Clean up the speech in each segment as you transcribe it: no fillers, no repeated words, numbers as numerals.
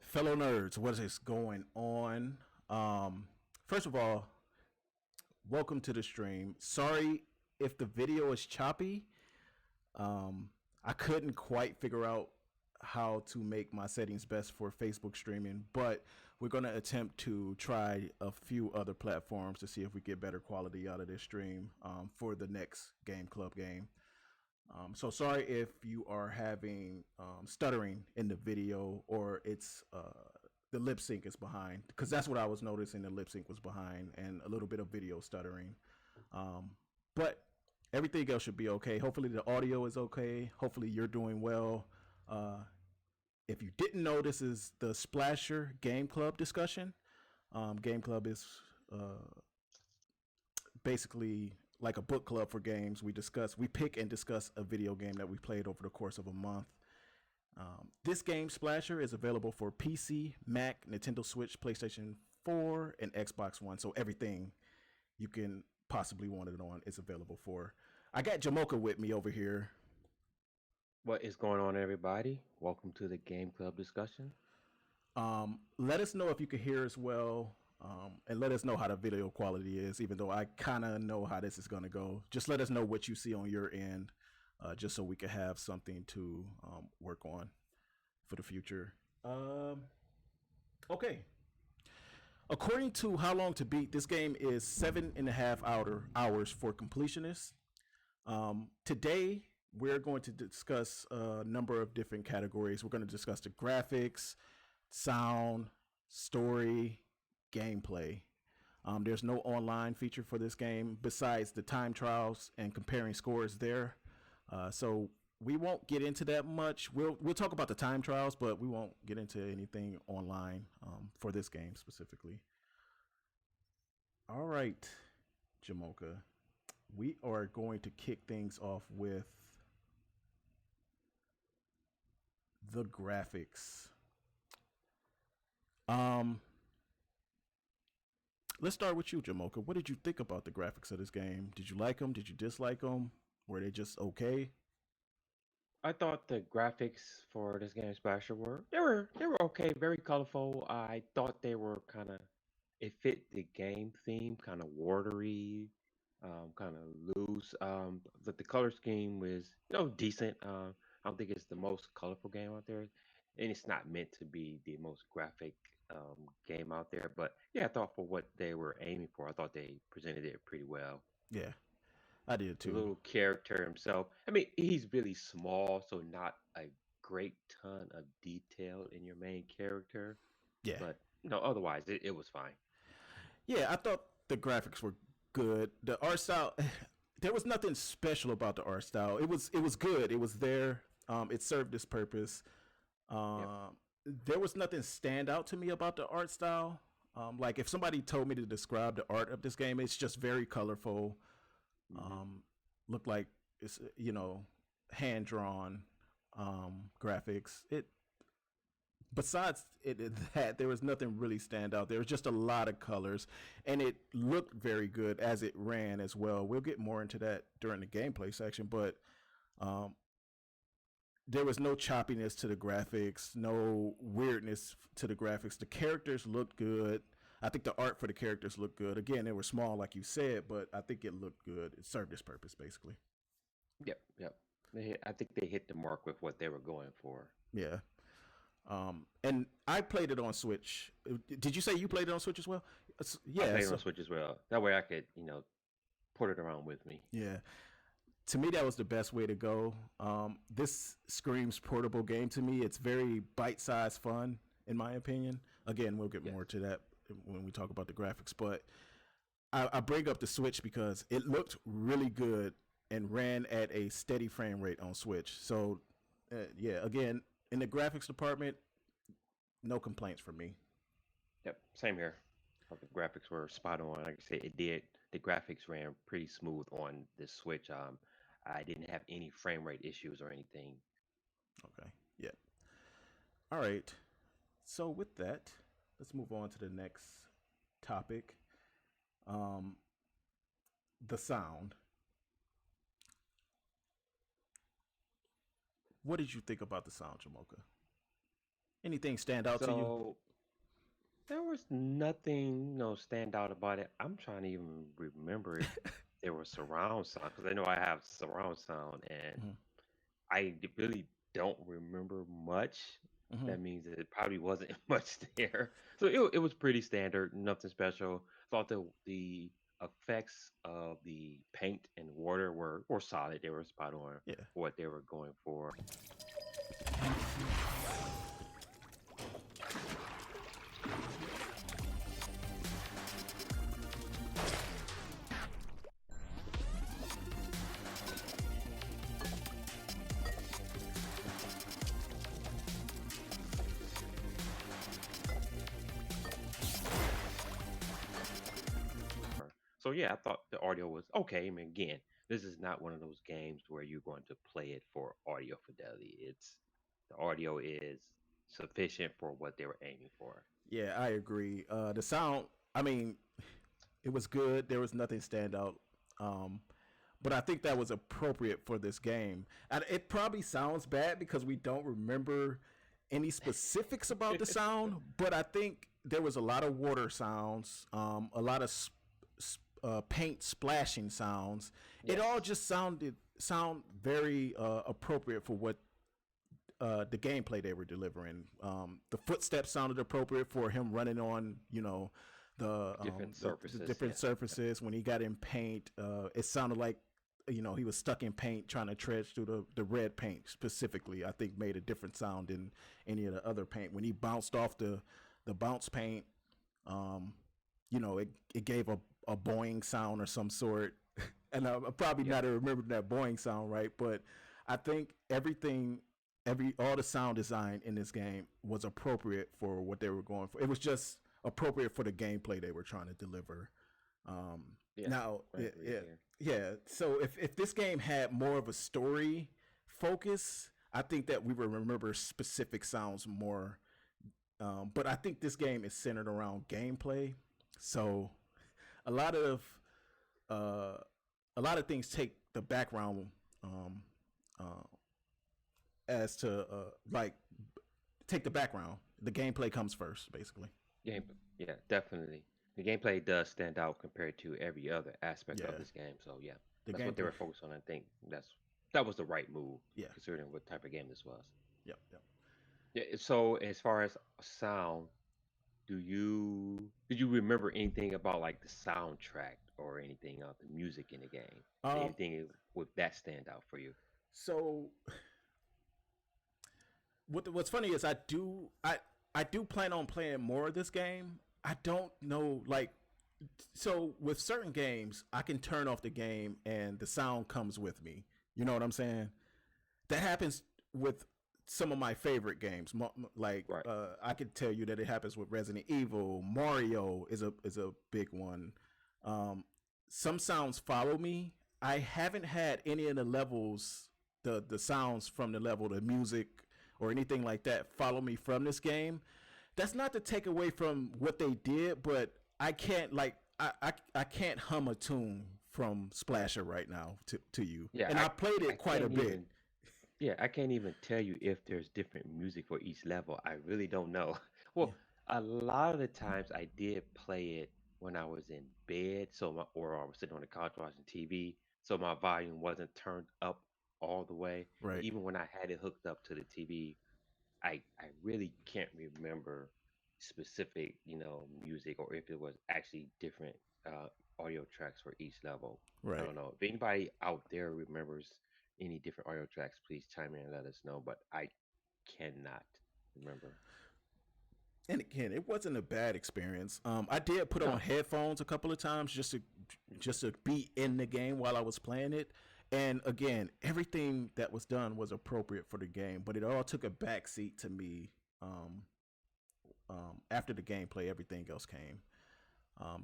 Fellow nerds, what is going on? First of all, welcome to the stream. Sorry if the video is choppy. I couldn't quite figure out how to make my settings best for Facebook streaming, but we're going to attempt to try a few other platforms to see if we get better quality out of this stream for the next Game Club game. So sorry if you are having stuttering in the video or it's the lip sync is behind, because that's what I was noticing. The lip sync was behind and a little bit of video stuttering. But everything else should be okay. Hopefully the audio is okay. Hopefully you're doing well. If you didn't know, this is the Splasher Game Club discussion. Game Club is basically like a book club for games. We pick and discuss a video game that we played over the course of a month. This game, Splasher, is available for PC, Mac, Nintendo Switch, PlayStation 4, and Xbox One. So everything you can possibly want it on is available for. I got Jamocha with me over here. What is going on, everybody? Welcome to the Game Club discussion. Let us know if you can hear us well, and let us know how the video quality is, even though I kind of know how this is going to go. Just let us know what you see on your end, just so we can have something to work on for the future. Okay. According to How Long to Beat, this game is 7.5 hours for completionists. Today, we're going to discuss a number of different categories. We're going to discuss the graphics, sound, story, gameplay. There's no online feature for this game besides the time trials and comparing scores there. So we won't get into that much. We'll talk about the time trials, but we won't get into anything online for this game specifically. All right, Jamocha, we are going to kick things off with the graphics. Let's start with you, Jamocha. What did you think about the graphics of this game? Did you like them? Did you dislike them? Were they just okay? I thought the graphics for this game Splasher were okay, very colorful. I thought they were kind of it fit the game theme, kind of watery, kind of loose. But the color scheme was decent. I don't think it's the most colorful game out there, and it's not meant to be the most graphic game out there. But yeah, I thought for what they were aiming for, I thought they presented it pretty well. Yeah, I did The too. little character himself. I mean, he's really small, so not a great ton of detail in your main character. Yeah, But otherwise it was fine. yeah. I thought the graphics were good. The art style, there was nothing special about the art style. It was good. It was there. It served its purpose. Yep. Um, there was nothing stand out to me about the art style. Like if somebody told me to describe the art of this game, it's just very colorful. Hmm. Um, Looked like it's hand drawn graphics. It besides that there was nothing really stand out. There was just a lot of colors, and it looked very good as it ran as well. We'll get more into that during the gameplay section, but um, there was no choppiness to the graphics, no weirdness to the graphics. The characters looked good. I think the art for the characters looked good. Again, they were small, like you said, but I think it looked good. It served its purpose, basically. Yep. Yep. I think they hit the mark with what they were going for. Yeah. And I played it on Switch. Did you say you played it on Switch as well? I Yeah. played it on So Switch as well. That way I could, put it around with me. yeah, to me that was the best way to go. This screams portable game to me. It's very bite-sized fun, in my opinion. Again, we'll get Yes. more to that when we talk about the graphics, but I bring up the Switch because it looked really good and ran at a steady frame rate on Switch. So, yeah, again, in the graphics department, no complaints from me. Yep. Same here. The graphics were spot on. Like I said, it did. The graphics ran pretty smooth on the Switch. I didn't have any frame rate issues or anything. Okay, yeah. All right. So with that, let's move on to the next topic. Um, the sound. What did you think about the sound, Jamocha? Anything stand out to you? So there was nothing, stand out about it. I'm trying to even remember if there was surround sound because I know I have surround sound, and Hmm. really don't remember much. Hmm. That means that it probably wasn't much there. So it was pretty standard, nothing special. Thought the effects of the paint and water were solid. They were spot on Yeah. for what they were going for. So yeah, I thought the audio was okay. I mean, again, this is not one of those games where you're going to play it for audio fidelity. It's the audio is sufficient for what they were aiming for. Yeah, I agree. The sound, I mean, it was good. There was nothing stand out. Um, but I think that was appropriate for this game. And it probably sounds bad because we don't remember any specifics about the sound, but I think there was a lot of water sounds, a lot of paint splashing sounds. It all Yes. just sound very appropriate for what the gameplay they were delivering. The footsteps sounded appropriate for him running on, Different the surfaces. different Yeah. surfaces. When he got in paint, it sounded like he was stuck in paint trying to trudge through the red paint specifically. I think made a different sound than any of the other paint. When he bounced off the bounce paint, um, it gave a boing sound or some sort. And I'm probably Yeah. not remembering that boing sound right, but I think all the sound design in this game was appropriate for what they were going for. It was just appropriate for the gameplay they were trying to deliver. Um, Yeah. now, I agree here. yeah. So if this game had more of a story focus, I think that we would remember specific sounds more. But I think this game is centered around gameplay, so a lot of uh, a lot of things take the background um, uh, as to like take the background. The gameplay comes first, basically. Game. Yeah, definitely. The gameplay does stand out compared to every other aspect of Yeah, this game. So yeah, the that's what they gameplay. were focused on. I think that was the right move Yeah, considering what type of game this was. yep, yep. Yeah. So as far as sound, did you remember anything about like the soundtrack or anything of the music in the game? Um, Anything would that stand out for you? so what's funny is I do plan on playing more of this game. I don't know like so with certain games I can turn off the game and the sound comes with me. You know what I'm saying? That happens with some of my favorite games. Like Right. I could tell you that it happens with Resident Evil. Mario is a big one. Um, some sounds follow me. I haven't had any of the levels, the sounds from the level, the music or anything like that follow me from this game. That's not to take away from what they did, but I can't like I can't hum a tune from Splasher right now to you. Yeah, And I played I it quite a can't bit. even Yeah, I can't even tell you if there's different music for each level. I really don't know. Yeah. Well, a lot of the times I did play it when I was in bed, or I was sitting on the couch watching TV, so my volume wasn't turned up all the way. And Right. even when I had it hooked up to the TV, I really can't remember specific, music or if it was actually different audio tracks for each level. I Right. don't know. If anybody out there remembers any different audio tracks, please chime in and let us know. But I cannot remember. And again, it wasn't a bad experience. I did put on No. headphones a couple of times just to be in the game while I was playing it. And again, everything that was done was appropriate for the game, but it all took a backseat to me. Um, After the gameplay, everything else came.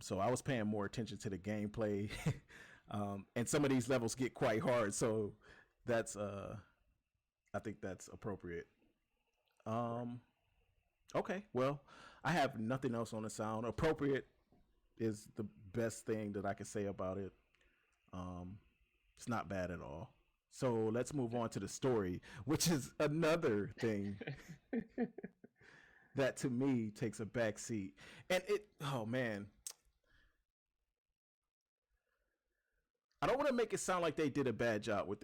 So I was paying more attention to the gameplay, and some of these levels get quite hard. So that's I think that's appropriate. Right. Um, Okay, well, I have nothing else on the sound. Appropriate is the best thing that I can say about it. Um, it's not bad at all. So let's move on to the story, which is another thing. that to me takes a back seat. And it, oh man, I don't want to make it sound like they did a bad job with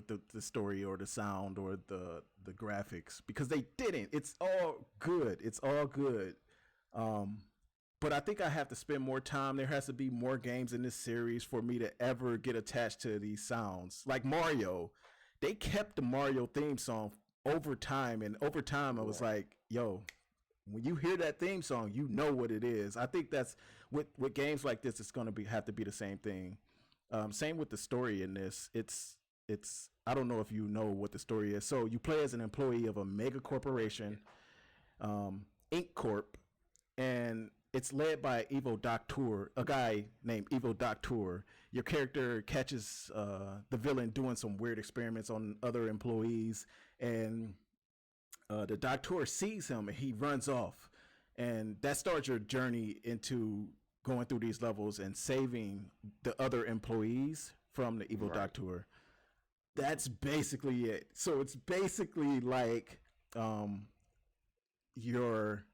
the story or the sound or the graphics because they didn't. It's all good. It's all good. Um, but I think I have to spend more time. There has to be more games in this series for me to ever get attached to these sounds. Like Mario, they kept the Mario theme song over time, and over time, I was Right. like, "Yo, when you hear that theme song, you know what it is." I think that's with games like this, it's gonna be have to be the same thing. Same with the story in this. It's I don't know if you know what the story is. So you play as an employee of a mega Yeah. corporation, Inc. Corp, and it's led by Evo Doctor, a guy named Evo Doctor. Your character catches the villain doing some weird experiments on other employees, and the Doctor sees him and he runs off, and that starts your journey into going through these levels and saving the other employees from the Evil Right. Doctor. Hmm. That's basically it. So it's basically like um, your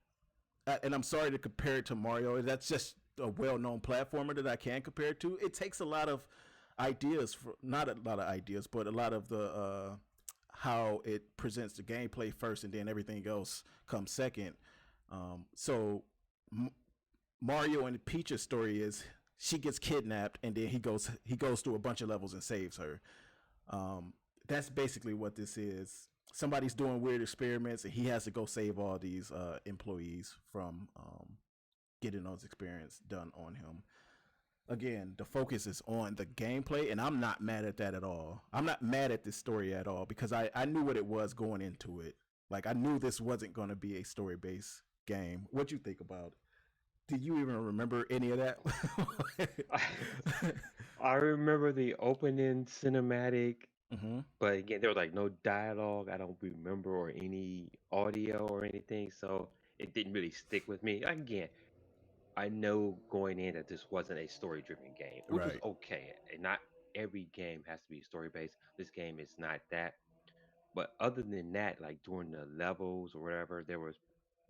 and I'm sorry to compare it to Mario. That's just a well-known platformer that I can compare it to. It takes a lot of ideas, for, not a lot of ideas, but a lot of the how it presents the gameplay first, and then everything else comes second. So M- Mario and Peach's story is she gets kidnapped, and then he goes through a bunch of levels and saves her. Um, that's basically what this is. Somebody's doing weird experiments, and he has to go save all these employees from getting those experiments done on him. Again, the focus is on the gameplay, and I'm not mad at that at all. I'm not mad at this story at all because I knew what it was going into it. Like I knew this wasn't going to be a story based game. What you think about it? Do you even remember any of that? I remember the opening cinematic, Mm-hmm. but again, there was like no dialogue. I don't remember or any audio or anything, so it didn't really stick with me. Again, I know going in that this wasn't a story-driven game, which was Right. okay. And not every game has to be story-based. This game is not that. But other than that, like during the levels or whatever, there was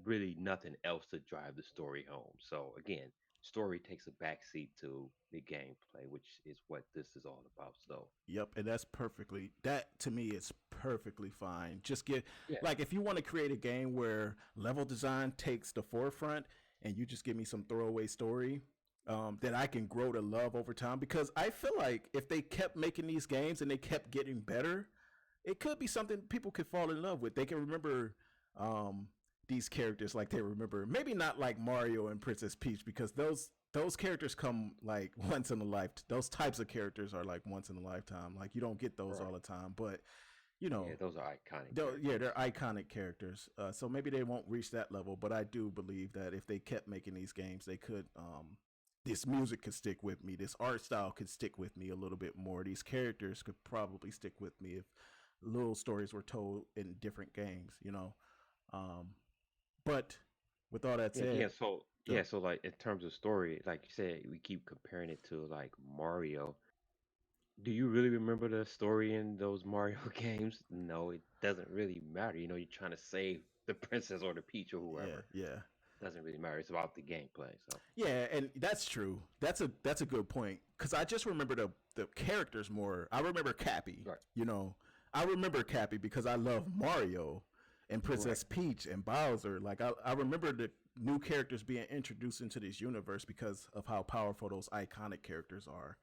really nothing else to drive the story home. So again, story takes a backseat to the gameplay, which is what this is all about. So Yep, and that's perfectly that to me is perfectly fine. Just get yeah, like if you want to create a game where level design takes the forefront and you just give me some throwaway story that I can grow to love over time because I feel like if they kept making these games and they kept getting better, it could be something people could fall in love with. They can remember um, these characters like they remember. Maybe not like Mario and Princess Peach because those characters come like once in a life. Those types of characters are like once in a lifetime. Like you don't get those all right. the time, but you Yeah, know, those are iconic yeah, characters. they're iconic characters. So maybe they won't reach that level, but I do believe that if they kept making these games, they could. This music could stick with me. This art style could stick with me a little bit more. These characters could probably stick with me if little stories were told in different games. Um, but with all that Yeah, said, again, so uh, yeah, so like in terms of story, like you said, we keep comparing it to like Mario. Do you really remember the story in those Mario games? No, it doesn't really matter. You know, you're trying to save the princess or the Peach or yeah, whoever. yeah. Doesn't really matter. It's about the gameplay. So, Yeah, and that's true. That's a good point because I just remember the characters more. I remember Cappy. right, You know, I remember Cappy because I love Mario and right, Princess Peach and Bowser. Like I remember the new characters being introduced into this universe because of how powerful those iconic characters are,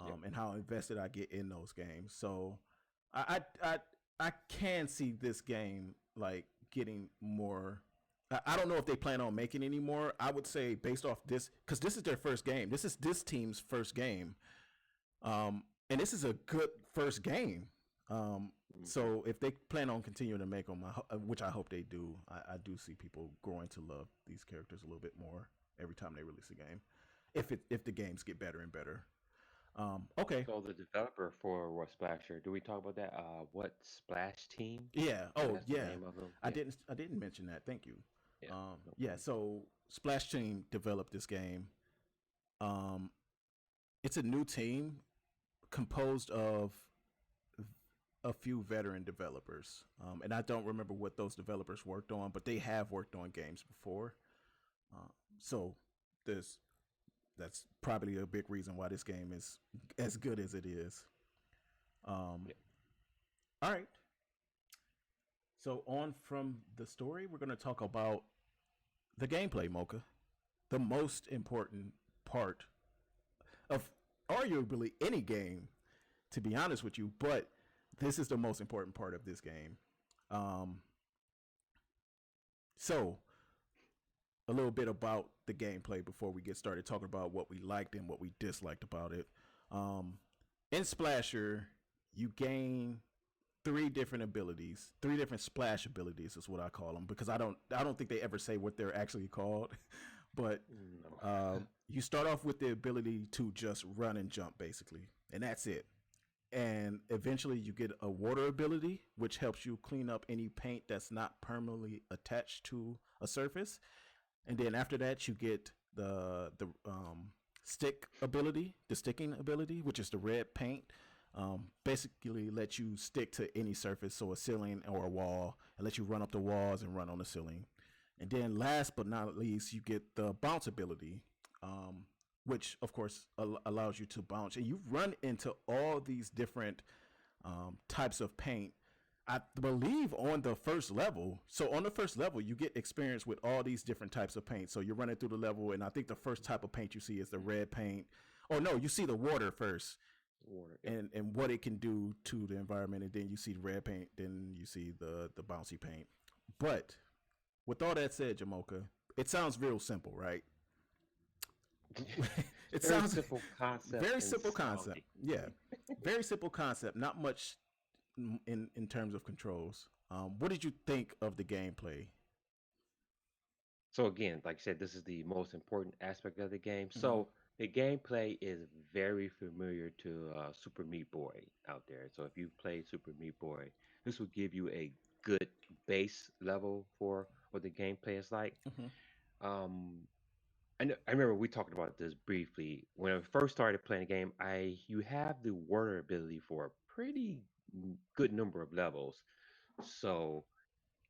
yep. and how invested I get in those games. So I I can see this game like getting more. I don't know if they plan on making any more. I would say based off this, because this is their first game. This is this team's first game, and this is a good first game. Um, Hmm. so if they plan on continuing to make them, which I hope they do, I do see people growing to love these characters a little bit more every time they release a game. If the games get better and better. Okay. So the developer for what Splasher? Do we talk about that? What Splash Team? Yeah. I think Oh, that's the yeah. name of them. I Yeah, didn't. I didn't mention that. Thank you. yeah, no Yeah. problem. So Splash Team developed this game. Um, it's a new team composed of a few veteran developers, and I don't remember what those developers worked on, but they have worked on games before. Uh, so there's that's probably a big reason why this game is as good as it is. Um, Yeah. all right. So on from the story, we're going to talk about the gameplay, Mocha. The most important part of arguably any game, to be honest with you, but this is the most important part of this game. Um, so, a little bit about the gameplay before we get started talking about what we liked and what we disliked about it. Um, in Splasher, you gain three different abilities, three different splash abilities is what I call them because I don't think they ever say what they're actually called, but No. you start off with the ability to just run and jump basically, and that's it. And eventually you get a water ability, which helps you clean up any paint that's not permanently attached to a surface. And then after that, you get the stick ability, the sticking ability, which is the red paint. Basically, let you stick to any surface, so a ceiling or a wall, and let you run up the walls and run on the ceiling. And then, last but not least, you get the bounce ability, which of course allows you to bounce. And you run into all these different types of paint. I believe on the first level. So on the first level, you get experience with all these different types of paint. So you're running through the level, and I think the first type of paint you see is the red paint. Oh no, you see the water first, Water. Yep. and what it can do to the environment, and then you see the red paint, then you see the bouncy paint. But with all that said, Jamoka, it sounds real simple, right? It Very sounds simple concept very and simple concept. sounding. Yeah, very simple concept. Not much in terms of controls. What did you think of the gameplay? So again, like I said, this is the most important aspect of the game. Hmm. So the gameplay is very familiar to Super Meat Boy out there. So if you play Super Meat Boy, this will give you a good base level for what the gameplay is like. Hmm. Um, I remember we talked about this briefly when I first started playing the game. I You have the water ability for a pretty good number of levels, so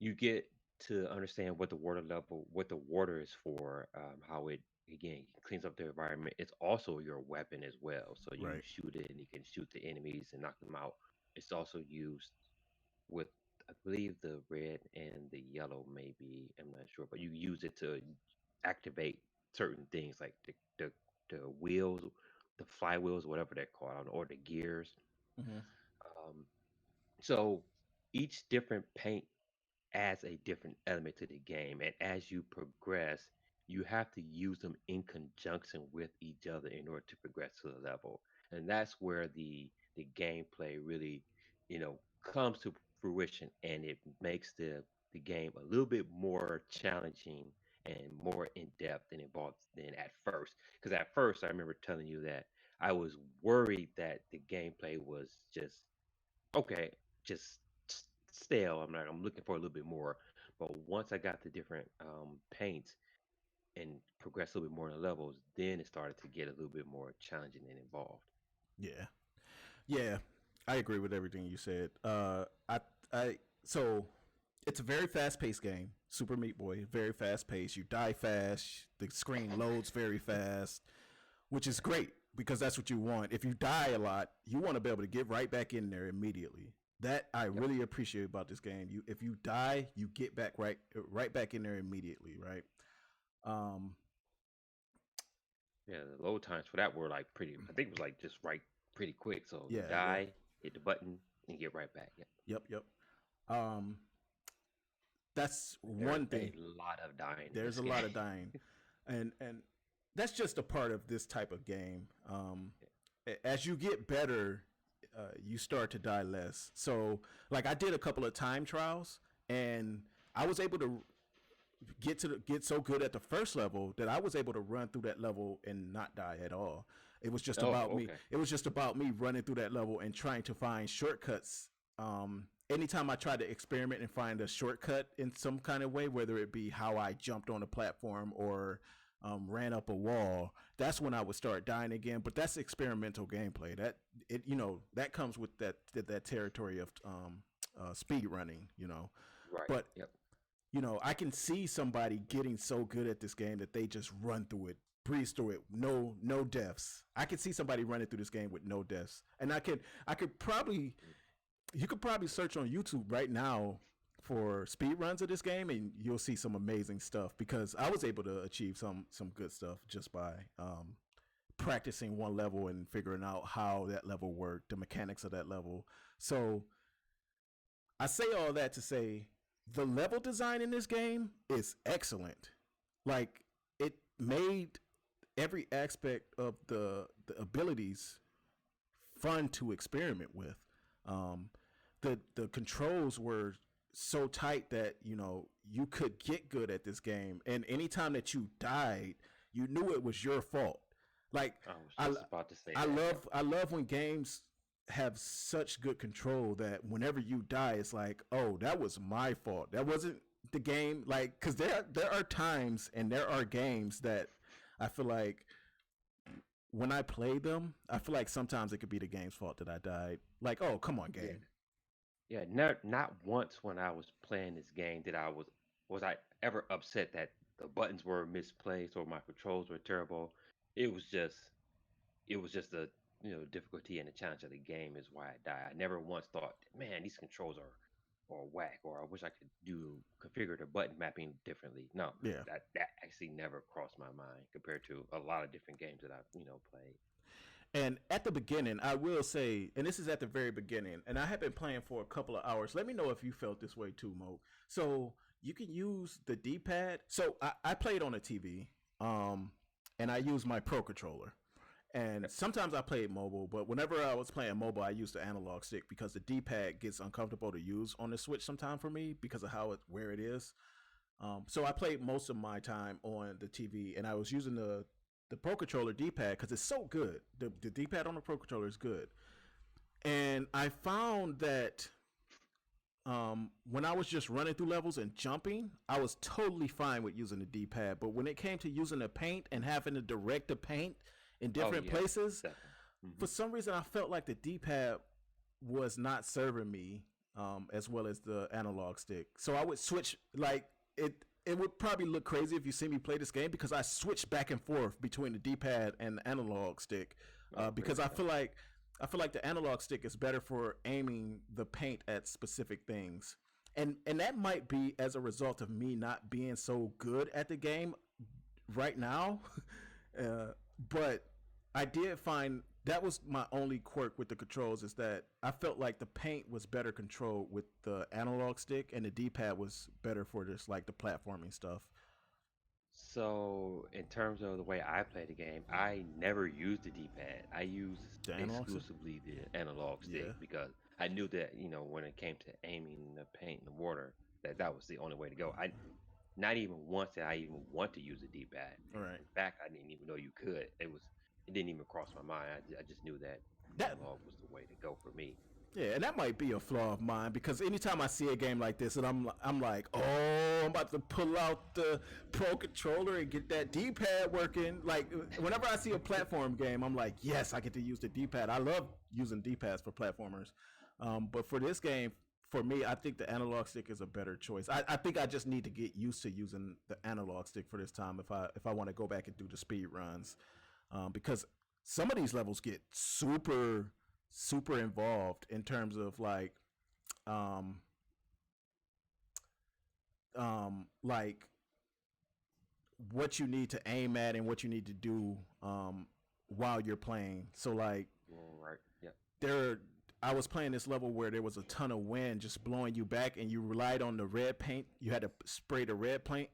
you get to understand what the water level, what the water is for, how it again cleans up the environment. It's also your weapon as well. So you Right. shoot it and you can shoot the enemies and knock them out. It's also used with, I believe, the red and the yellow, maybe. I'm not sure, but you use it to activate certain things like the wheels, the flywheels, whatever they're called, I don't know, or the gears. Hmm. Um, so each different paint adds a different element to the game. And as you progress, you have to use them in conjunction with each other in order to progress to the level. And that's where the gameplay really, comes to fruition, and it makes the game a little bit more challenging and more in depth and involved than at first. Because at first, I remember telling you that I was worried that the gameplay was just okay, just stale. I'm looking for a little bit more. But once I got the different paints and progressed a little bit more in the levels, then it started to get a little bit more challenging and involved. Yeah. Yeah. I agree with everything you said. I so it's a very fast paced game. Super Meat Boy, very fast paced. You die fast. The screen loads very fast, which is great because that's what you want. If you die a lot, you want to be able to get right back in there immediately. That I Yep. really appreciate about this game. You if you die, you get back right back in there immediately, right? Um, Yeah, the load times for that were like pretty. I think it was like just right pretty quick. So you yeah, yeah, die, hit the button, and get right back. Yep. yep, yep. Um, that's There's one a thing. lot of dying in There's this a game. lot of dying, and that's just a part of this type of game. As you get better, you start to die less. So, like I did a couple of time trials, and I was able to get so good at the first level that I was able to run through that level and not die at all. It was just Oh, about me. okay. It was just about me running through that level and trying to find shortcuts. Anytime I tried to experiment and find a shortcut in some kind of way, whether it be how I jumped on a platform or ran up a wall, that's when I would start dying again. But that's experimental gameplay. That it that comes with that territory of speed running. Right. But Yep. I can see somebody getting so good at this game that they just run through it, breeze through it, no deaths. I can see somebody running through this game with no deaths, and I could probably you could probably search on YouTube right now for speed runs of this game, and you'll see some amazing stuff because I was able to achieve some good stuff just by practicing one level and figuring out how that level worked, the mechanics of that level. So I say all that to say the level design in this game is excellent. Like it made every aspect of the abilities fun to experiment with. Um, the controls were so tight that you could get good at this game, and anytime that you died, you knew it was your fault. Like I was I just about to say I that. love Yep. I love when games have such good control that whenever you die, it's like, oh, that was my fault. That wasn't the game. Like, because there are times and there are games that I feel like when I play them, I feel like sometimes it could be the game's fault that I died. Like, oh, come on, Yeah. game. Yeah. Not once when I was playing this game did was I ever upset that the buttons were misplaced or my controls were terrible. It was just it was just the difficulty and the challenge of the game is why I die. I never once thought, man, these controls are whack, or I wish I could do configure the button mapping differently. No, Yeah. that actually never crossed my mind compared to a lot of different games that I've played. And at the beginning, I will say, and this is at the very beginning, and I have been playing for a couple of hours. Let me know if you felt this way too, Mo. So you can use the D pad. So I played on a TV, um, and I use my Pro controller. And Yep. sometimes I played mobile, but whenever I was playing mobile, I used the analog stick because the D pad gets uncomfortable to use on the Switch sometimes for me because of where it is. So I played most of my time on the TV, and I was using the Pro Controller D pad because it's so good. The D pad on the Pro Controller is good, and I found that when I was just running through levels and jumping, I was totally fine with using the D pad. But when it came to using the paint and having to direct the paint in Oh different yeah, places, definitely. for some reason I felt like the D pad was not serving me as well as the analog stick. So I would switch like it. It would probably look crazy if you see me play this game because I switch back and forth between the D pad and the analog stick Oh because really? Okay. I feel like the analog stick is better for aiming the paint at specific things. And that might be as a result of me not being so good at the game right now. uh, but I did find that was my only quirk with the controls is that I felt like the paint was better controlled with the analog stick and the D pad was better for just like the platforming stuff. So, in terms of the way I play the game, I never used the D-pad. I used The analog stick? exclusively the analog stick Yeah. because I knew that, when it came to aiming the paint in the water, that was the only way to go. I not even once did I even want to use the D-pad. All right. In fact, I didn't even know you could. It didn't even cross my mind. I just knew that That analog was the way to go for me. Yeah, and that might be a flaw of mine because anytime I see a game like this, and I'm like, oh, I'm about to pull out the Pro controller and get that D-pad working. Like whenever I see a platform game, I'm like, yes, I get to use the D-pad. I love using D-pads for platformers, but for this game, for me, I think the analog stick is a better choice. I think I just need to get used to using the analog stick for this time if I want to go back and do the speed runs, because some of these levels get super involved in terms of um like what you need to aim at and what you need to do while you're playing. So like Right. Yep. there I was playing this level where there was a ton of wind just blowing you back and you relied on the red paint. You had to spray the red paint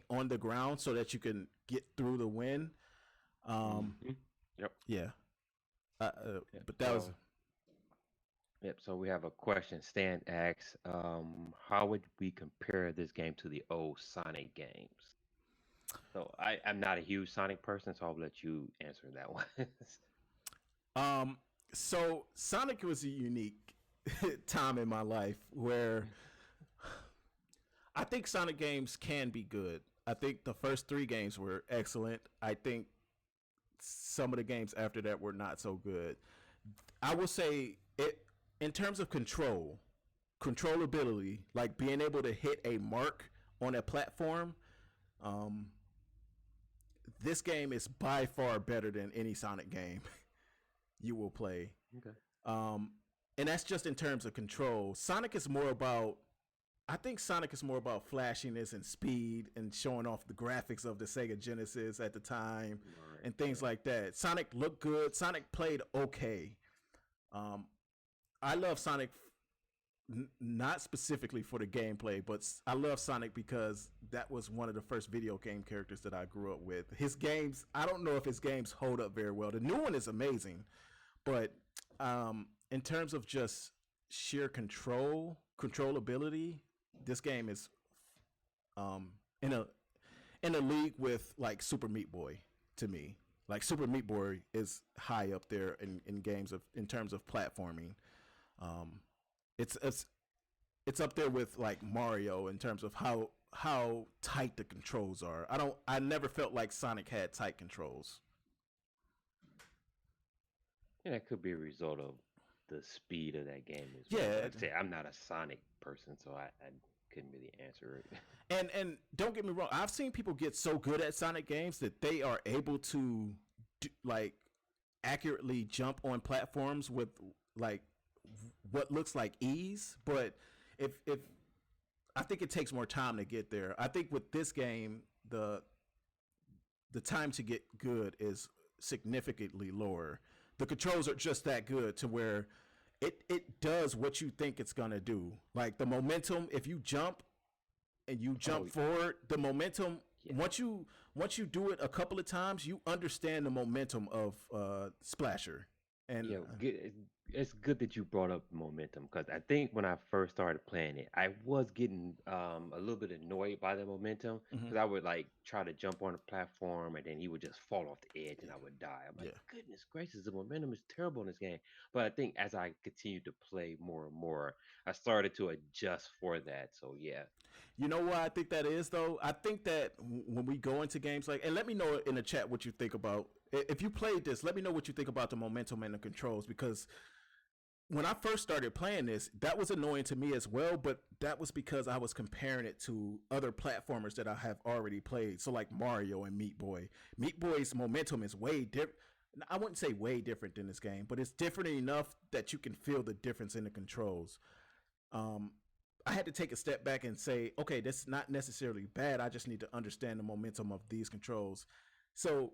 on the ground so that you can get through the wind. Um Hmm. Yep. yeah. Yep. But that was So, yep. So we have a question. Stan asks, how would we compare this game to the old Sonic games? So I'm not a huge Sonic person, so I'll let you answer that one. um so Sonic was a unique time in my life where I think Sonic games can be good. I think the first three games were excellent. I think some of the games after that were not so good. I will say it in terms of controllability, like being able to hit a mark on a platform. Um, this game is by far better than any Sonic game you will play. Okay. Um, and that's just in terms of control. I think Sonic is more about flashiness and speed and showing off the graphics of the Sega Genesis at the time Right. and things Yeah. like that. Sonic looked good. Sonic played okay. Um, I love Sonic not specifically for the gameplay, but I love Sonic because that was one of the first video game characters that I grew up with. His games, I don't know if his games hold up very well. The new one is amazing, but in terms of just sheer controllability, this game is um, in a league with like Super Meat Boy to me. Like Super Meat Boy is high up there in games of in terms of platforming. Um, it's up there with like Mario in terms of how tight the controls are. I never felt like Sonic had tight controls. And that could be a result of the speed of that game as well. But Yeah, like I said, I'm not a Sonic person, so I couldn't really answer it. and don't get me wrong, I've seen people get so good at Sonic games that they are able to like accurately jump on platforms with like what looks like ease, but if I think it takes more time to get there. I think with this game, the time to get good is significantly lower. The controls are just that good to where it does what you think it's gonna do. Like the momentum, if you jump and you jump Oh forward, the momentum yeah, once you do it a couple of times, you understand the momentum of Splasher. And yeah. It's good that you brought up momentum because I think when I first started playing it, I was getting a little bit annoyed by the momentum mhm, because I would like try to jump on a platform and then he would just fall off the edge and I would die. I'm like, yeah. goodness gracious, the momentum is terrible in this game. But I think as I continued to play more and more, I started to adjust for that. So yeah, You know why I think that is though? I think that when we go into games like, and let me know in the chat what you think about. If you played this, let me know what you think about the momentum and the controls because when I first started playing this, that was annoying to me as well, but that was because I was comparing it to other platformers that I have already played. So like Mario and Meat Boy. Meat Boy's momentum is way different. I wouldn't say way different than this game, but it's different enough that you can feel the difference in the controls. Um, I had to take a step back and say, okay, that's not necessarily bad. I just need to understand the momentum of these controls. So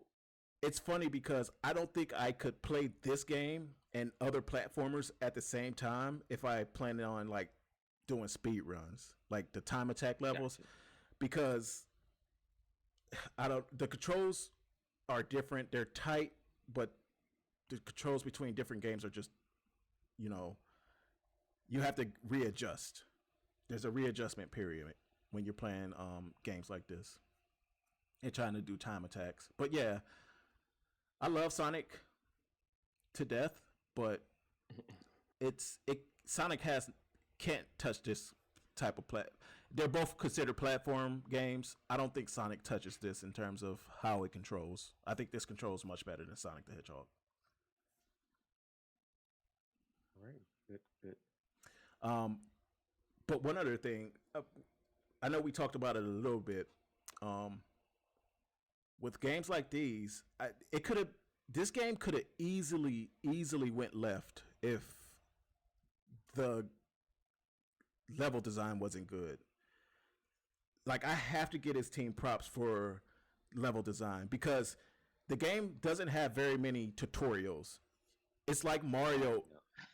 it's funny because I don't think I could play this game and other platformers at the same time if I planned on like doing speed runs, like the time attack levels, gotcha. because I don't. The controls are different. They're tight, but the controls between different games are just, you know, you have to readjust. There's a readjustment period when you're playing games like this and trying to do time attacks. But yeah, I love Sonic to death, but Sonic has can't touch this type of plat. They're both considered platform games. I don't think Sonic touches this in terms of how it controls. I think this controls much better than Sonic the Hedgehog. All right, good, good. Um, but one other thing, I know we talked about it a little bit. Um, with games like these, it could have this game could have easily went left if the level design wasn't good. Like I have to get his team props for level design because the game doesn't have very many tutorials. It's like Mario.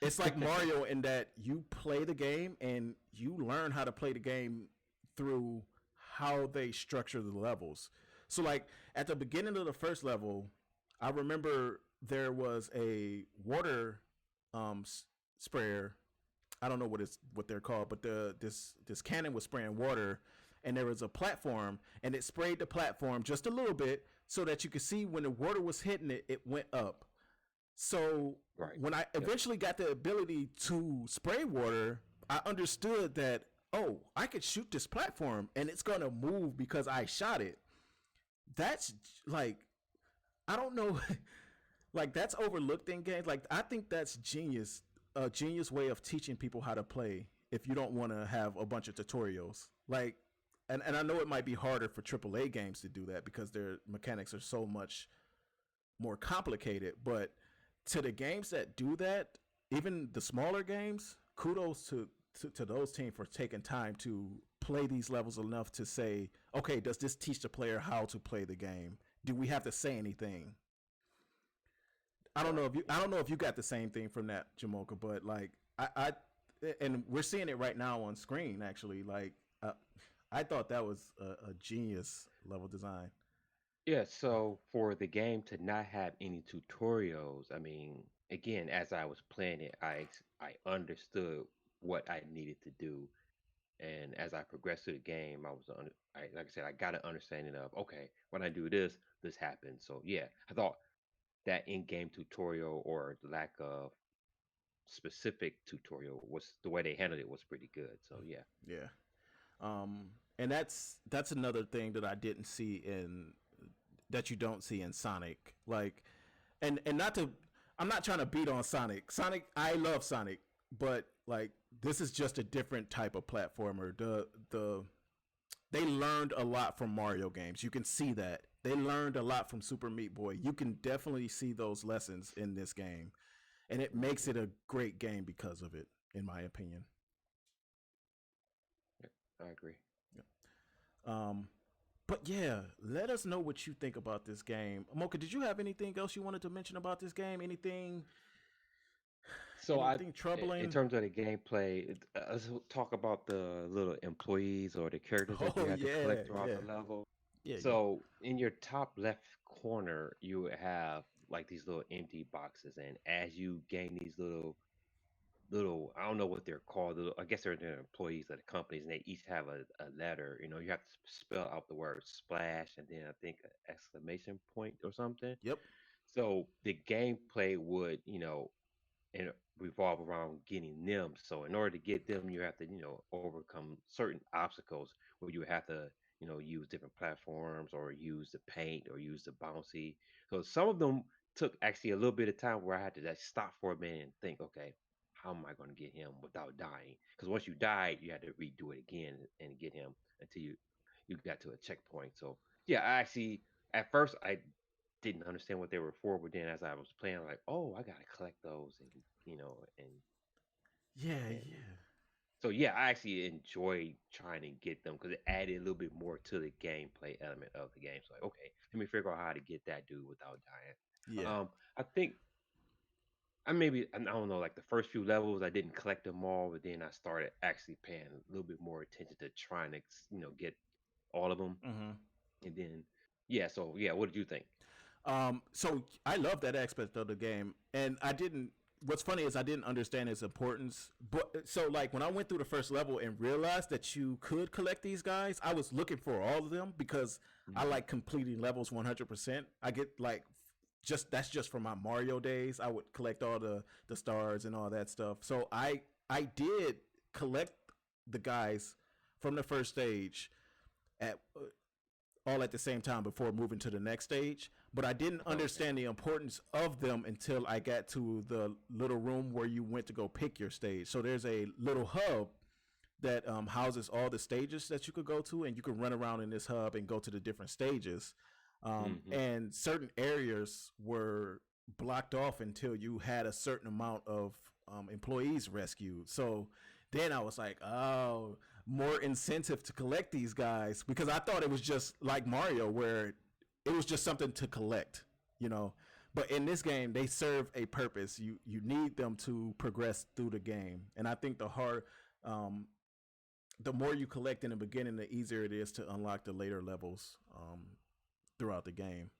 It's No. like Mario in that you play the game and you learn how to play the game through how they structure the levels. So like at the beginning of the first level, I remember there was a water sprayer. I don't know what they're called, but this cannon was spraying water, and there was a platform, and it sprayed the platform just a little bit so that you could see when the water was hitting it, it went up. So Right. when I Yep. eventually got the ability to spray water, I understood that oh, I could shoot this platform and it's gonna move because I shot it. That's like, I don't know, like that's overlooked in games. Like I think that's genius, a genius way of teaching people how to play. If you don't want to have a bunch of tutorials, like, and I know it might be harder for AAA games to do that because their mechanics are so much more complicated. But to the games that do that, even the smaller games, kudos to those teams for taking time to play these levels enough to say, okay, does this teach the player how to play the game? Do we have to say anything? Right. I don't know if you got the same thing from that, Jamoka, but like I and we're seeing it right now on screen actually. Like uh, I thought that was a genius level design. Yeah, so for the game to not have any tutorials, I mean, again, as I was playing it, I understood what I needed to do, and as I progressed through the game, like I said, I got an understanding of okay, when I do this, this happens. So yeah, I thought that in-game tutorial or lack of specific tutorial was the way they handled it was pretty good. So yeah. Yeah. And that's another thing that I didn't see in that you don't see in Sonic. Like, and not to, I'm not trying to beat on Sonic. Sonic, I love Sonic, but like this is just a different type of platformer. The they learned a lot from Mario games. You can see that they learned a lot from Super Meat Boy. You can definitely see those lessons in this game, and it makes Hmm. it a great game because of it, in my opinion. Yeah, I agree. Yeah. Um, but yeah, let us know what you think about this game. Mocha, did you have anything else you wanted to mention about this game? So Anything in troubling? terms of the gameplay, let's talk about the little employees or the characters that you Oh had to yeah, collect throughout yeah, the level. yeah. So in your top left corner, you would have like these little empty boxes, and as you gain these little, I don't know what they're called. I guess they're employees of the companies, and they each have a letter. You know, you have to spell out the word splash, and then I think an exclamation point or something. Yep. So the gameplay would, and revolve around getting them. So in order to get them, you have to, overcome certain obstacles where you have to, use different platforms or use the paint or use the bouncy. So some of them took actually a little bit of time where I had to just stop for a minute and think, okay, how am I going to get him without dying? Because once you died, you had to redo it again and get him until you got to a checkpoint. So yeah, I actually at first I didn't understand what they were for, but then as I was playing, like, oh, I gotta collect those, and Yeah, and yeah, so yeah, I actually enjoyed trying to get them because it added a little bit more to the gameplay element of the game. So like, okay, let me figure out how to get that dude without dying. yeah, I think I don't know, like the first few levels, I didn't collect them all, but then I started actually paying a little bit more attention to trying to get all of them, hmm and then yeah. So yeah, what did you think? So I love that aspect of the game, and I didn't. What's funny is I didn't understand its importance. But so like when I went through the first level and realized that you could collect these guys, I was looking for all of them because I Hmm. like completing levels 100%. I get like just that's just from my Mario days. I would collect all the stars and all that stuff. So I did collect the guys from the first stage at all at the same time before moving to the next stage. But I didn't Okay. understand the importance of them until I got to the little room where you went to go pick your stage. So there's a little hub that houses all the stages that you could go to, and you can run around in this hub and go to the different stages. Hmm. And certain areas were blocked off until you had a certain amount of employees rescued. So then I was like, oh, more incentive to collect these guys because I thought it was just like Mario, where it was just something to collect, you know. But in this game, they serve a purpose. You need them to progress through the game, and I think um, the more you collect in the beginning, the easier it is to unlock the later levels throughout the game.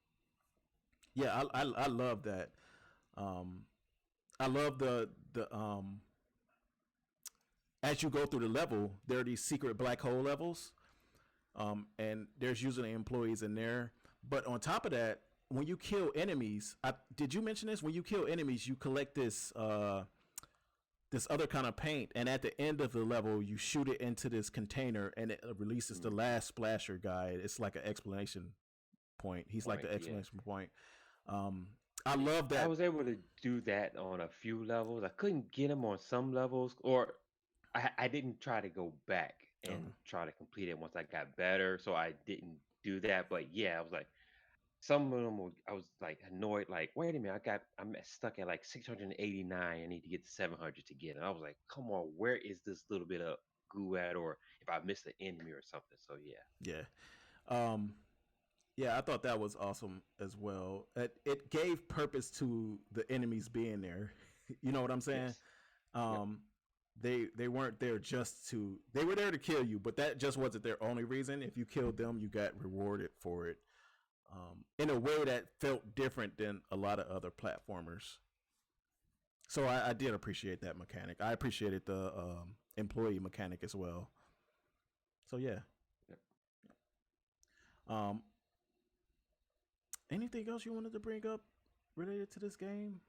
Yeah, I love that. Um, I love the as you go through the level, there are these secret black hole levels, and there's usually employees in there. But on top of that, when you kill enemies, did you mention this? When you kill enemies, you collect this. this other kind of paint, and at the end of the level, you shoot it into this container, and it releases the Mm. last splasher guy. It's like an explanation point. He's like Point, the yeah. explanation point. Um, I Yeah, love I that. was able to do that on a few levels. I couldn't get them on some levels, or I didn't try to go back Okay. and try to complete it once I got better, so I didn't do that. But yeah, I was like, some of them were, I was like annoyed, like, wait a minute, I'm stuck at like 689. I need to get to 700 to get it. I was like, come on, where is this little bit of goo at, or if I missed an enemy or something. So yeah, Yeah. Um, yeah, I thought that was awesome as well. It gave purpose to the enemies being there. You know what I'm saying? yes, yep, Um, they weren't there just to. They were there to kill you, but that just wasn't their only reason. If you killed them, you got rewarded for it. In a way that felt different than a lot of other platformers. So I did appreciate that mechanic. I appreciated the employee mechanic as well. So yeah. yep. Um, anything else you wanted to bring up related to this game?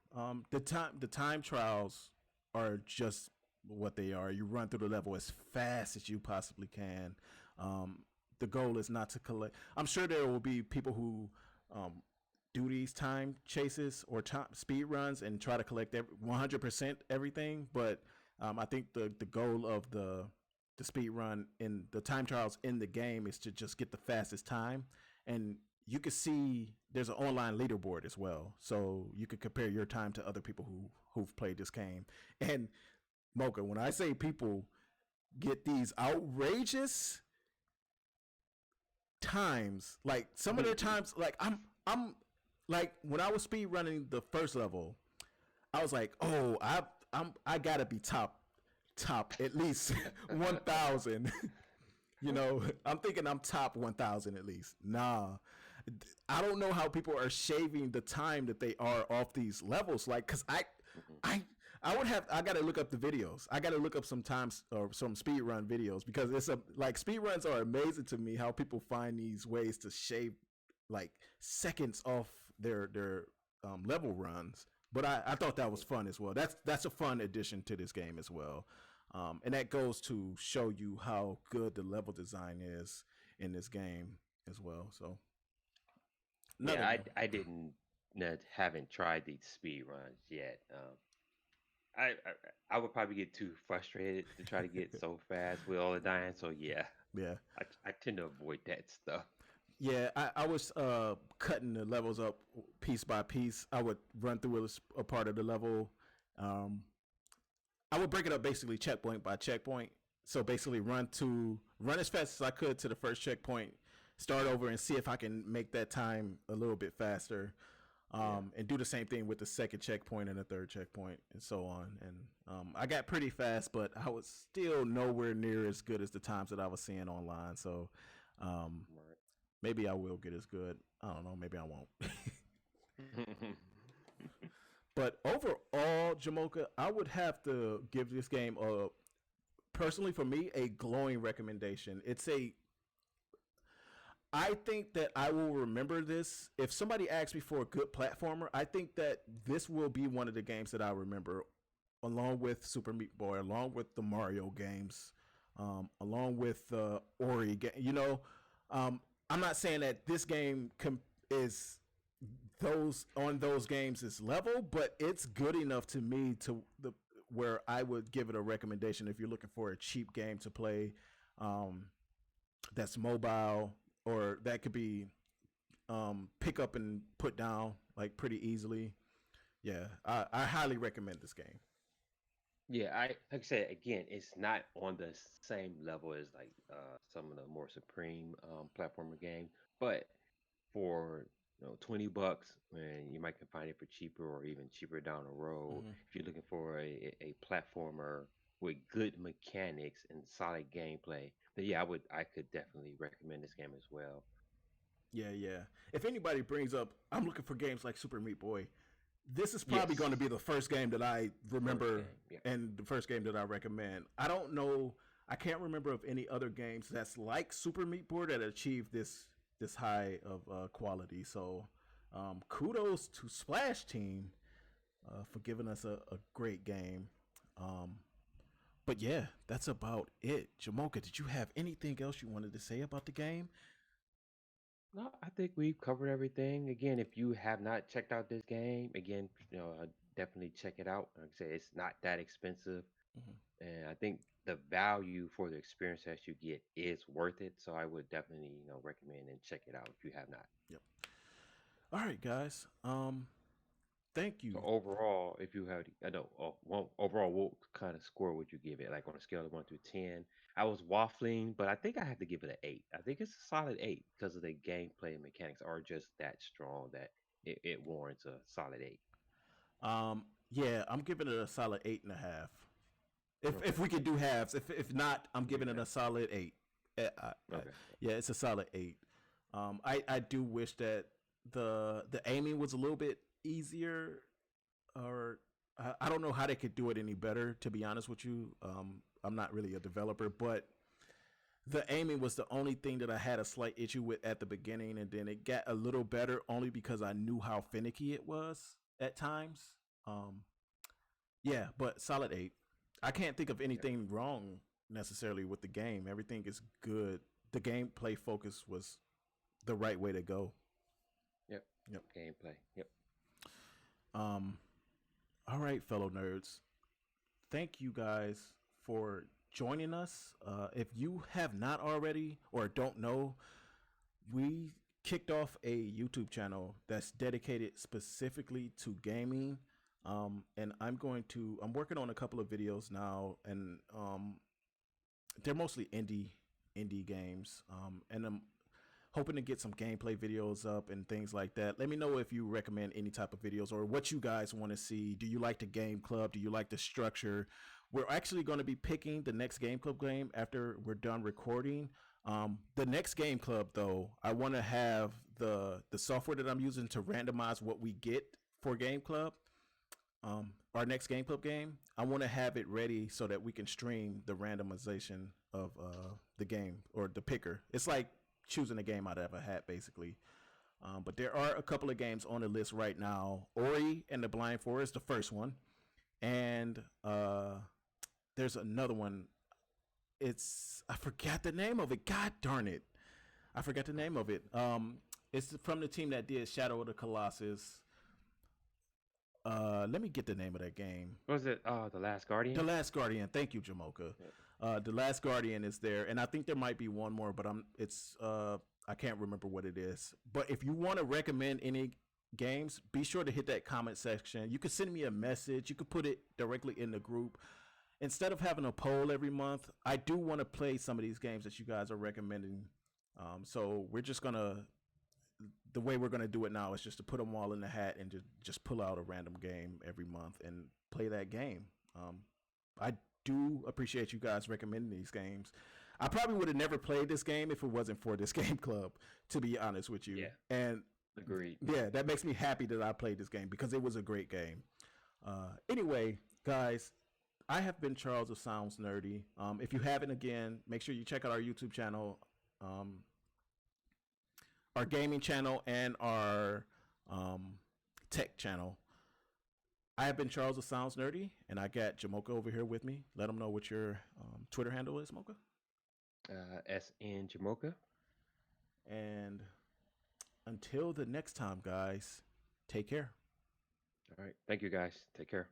The time trials are just what they are. You run through the level as fast as you possibly can. Um, the goal is not to collect. I'm sure there will be people who um, do these time chases or time speed runs and try to collect 100% everything. But I think the goal of the speed run in the time trials in the game is to just get the fastest time. And you can see there's an online leaderboard as well, so you can compare your time to other people who've played this game. And Mocha, when I say people get these outrageous times, like some of their times, like I'm like when I was speed running the first level, I was like, oh, I gotta be top at least 1,000. I'm thinking I'm top 1,000 at least. Nah, I don't know how people are shaving the time that they are off these levels. Like, cause I, I gotta look up the videos. I gotta look up some times or some speed run videos because like speed runs are amazing to me. How people find these ways to shave like seconds off their level runs. But I thought that was fun as well. That's a fun addition to this game as well. And that goes to show you how good the level design is in this game as well. So Yeah, another game. I didn't haven't tried these speed runs yet. I would probably get too frustrated to try to get so fast with all the dying. So yeah, Yeah. I tend to avoid that stuff. Yeah, I was cutting the levels up piece by piece. I would run through a part of the level. Um, I would break it up basically checkpoint by checkpoint. So basically, run as fast as I could to the first checkpoint, start over and see if I can make that time a little bit faster, Yeah. and do the same thing with the second checkpoint and the third checkpoint, and so on. And I got pretty fast, but I was still nowhere near as good as the times that I was seeing online. So um, Right. maybe I will get as good. I don't know. Maybe I won't. But overall, Jamoka, I would have to give this game personally for me a glowing recommendation. I think that I will remember this. If somebody asks me for a good platformer, I think that this will be one of the games that I remember, along with Super Meat Boy, along with the Mario games, along with the Ori game. I'm not saying that this game is those games is level, but it's good enough to me to the where I would give it a recommendation if you're looking for a cheap game to play, um, that's mobile or that could be pick up and put down like pretty easily. Yeah, I highly recommend this game. Yeah, like I said again, it's not on the same level as like some of the more supreme platformer games, but for $20, and you might can find it for cheaper or even cheaper down the road Hmm. if you're looking for a platformer with good mechanics and solid gameplay. Then yeah, I could definitely recommend this game as well. Yeah, yeah. If anybody brings up, I'm looking for games like Super Meat Boy, this is probably going to Yes, be the first game that I first remember game. Yep. and the first game that I recommend. I don't know. I can't remember of any other games that's like Super Meat Boy that achieved this high of quality. So kudos to Splash Team for giving us a great game. Um, but yeah, that's about it. Jamoka, did you have anything else you wanted to say about the game? No, I think we've covered everything. Again, if you have not checked out this game, again, definitely check it out. Like I say, it's not that expensive, Mhm. and I think the value for the experience that you get is worth it. So I would definitely, recommend and check it out if you have not. Yep. All right, guys. Thank So you. overall, if you had, I know, overall, what kind of score would you give it? Like on a scale of 1 through 10? I was waffling, but I think I have to give it an 8. I think it's a solid 8 because of the gameplay and mechanics are just that strong that it warrants a solid 8. Yeah, I'm giving it a solid 8.5. If Okay, we could do halves, if not, I'm we can giving do it a that. solid 8. Okay, Yeah, it's a solid 8. I do wish that the aiming was a little bit easier, or I don't know how they could do it any better. To be honest with you, I'm not really a developer, but the aiming was the only thing that I had a slight issue with at the beginning, and then it got a little better only because I knew how finicky it was at times. Um, yeah, but solid 8. I can't think of yep, anything wrong necessarily with the game. Everything is good. The gameplay focus was the right way to go. yep. Yep. Gameplay, yep. Um. All right, fellow nerds. Thank you guys for joining us. If you have not already or don't know, we kicked off a YouTube channel that's dedicated specifically to gaming. And I'm working on a couple of videos now, and they're mostly indie games. And I'm hoping to get some gameplay videos up and things like that. Let me know if you recommend any type of videos or what you guys want to see. Do you like the game club? Do you like the structure? We're actually going to be picking the next game club game after we're done recording. The next game club, though, I want to have the software that I'm using to randomize what we get for game club. Our next game club game, I want to have it ready so that we can stream the randomization of the game or the picker. It's like choosing a game out of a hat, basically. But there are a couple of games on the list right now. Ori and the Blind Forest, the first one, and there's another one. I forgot the name of it. God darn it, I forgot the name of it. It's from the team that did Shadow of the Colossus. Let me get the name of that game. What was it? The Last The Guardian. Last Guardian. Thank you, Jamoka. Yep. The Last Guardian is there, and I think there might be one more, but I can't remember what it is. But if you want to recommend any games, be sure to hit that comment section. You can send me a message. You can put it directly in the group. Instead of having a poll every month, I do want to play some of these games that you guys are recommending. So we're just gonna the way we're gonna do it now is just to put them all in the hat and just pull out a random game every month and play that game. I do appreciate you guys recommending these games. I probably would have never played this game if it wasn't for this game club, to be honest with you. Yeah, And agreed. yeah, that makes me happy that I played this game because it was a great game. Anyway, guys, I have been Charles of Sounds Nerdy. If you haven't, again, make sure you check out our YouTube channel, our gaming channel, and our um, tech channel. I have been Charles of Sounds Nerdy, and I got Jamoka over here with me. Let them know what your Twitter handle is, Mocha. SN Jamoka. And until the next time, guys, take care. All right. Thank you guys. Take care.